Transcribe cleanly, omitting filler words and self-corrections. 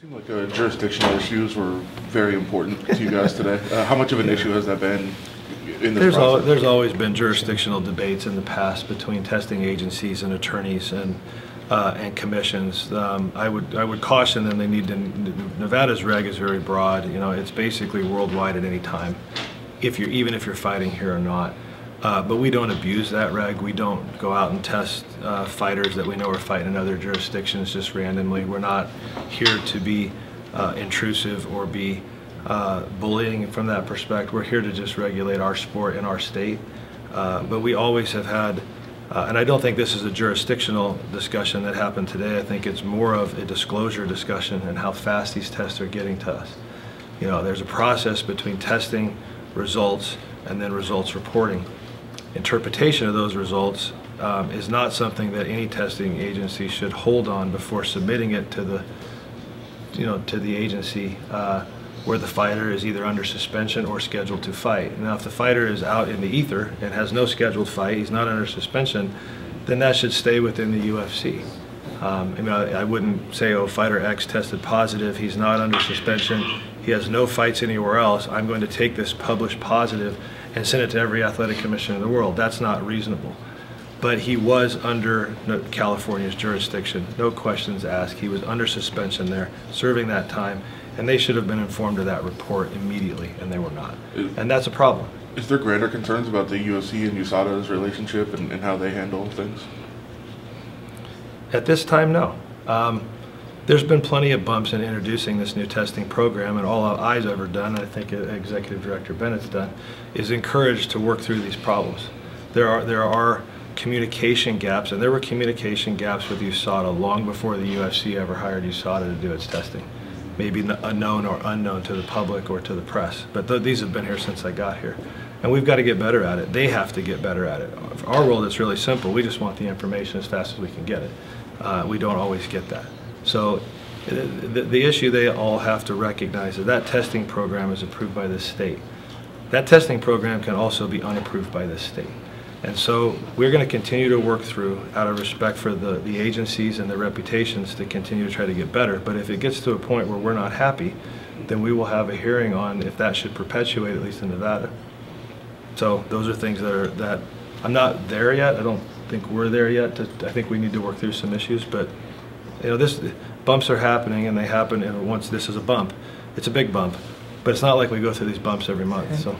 Seemed like jurisdictional issues were very important to you guys today. How much of an issue has that been in this process? There's always been jurisdictional debates in the past between testing agencies and attorneys and commissions. I would caution them. They need to. Nevada's reg is very broad. You know, it's basically worldwide at any time, even if you're fighting here or not. But we don't abuse that reg. We don't go out and test fighters that we know are fighting in other jurisdictions just randomly. We're not here to be intrusive or be bullying from that perspective. We're here to just regulate our sport in our state. But we always have had, and I don't think this is a jurisdictional discussion that happened today. I think it's more of a disclosure discussion and how fast these tests are getting to us. You know, there's a process between testing results and then results reporting. Interpretation of those results is not something that any testing agency should hold on before submitting it to the agency where the fighter is either under suspension or scheduled to fight. Now, if the fighter is out in the ether and has no scheduled fight, he's not under suspension, then that should stay within the UFC. I wouldn't say, oh, fighter X tested positive, he's not under suspension, he has no fights anywhere else, I'm going to take this published positive and send it to every athletic commission in the world. That's not reasonable. But he was under California's jurisdiction, no questions asked. He was under suspension there, serving that time, and they should have been informed of that report immediately, and they were not. And that's a problem. Is there greater concerns about the UFC and USADA's relationship and how they handle things? At this time, no. There's been plenty of bumps in introducing this new testing program, and all I've ever done, I think Executive Director Bennett's done, is encouraged to work through these problems. There are communication gaps, and there were communication gaps with USADA long before the UFC ever hired USADA to do its testing. Maybe known or unknown to the public or to the press, but these have been here since I got here. And we've got to get better at it. They have to get better at it. For our world, it's really simple. We just want the information as fast as we can get it. We don't always get that. So the issue they all have to recognize is that testing program is approved by this state. That testing program can also be unapproved by this state. And so we're going to continue to work through, out of respect for the agencies and their reputations, to continue to try to get better. But if it gets to a point where we're not happy, then we will have a hearing on if that should perpetuate, at least in Nevada. So those are things that I'm not there yet. I don't think we're there yet. I think we need to work through some issues, but you know, bumps are happening, and they happen. And once this is a bump, it's a big bump, but it's not like we go through these bumps every month. So.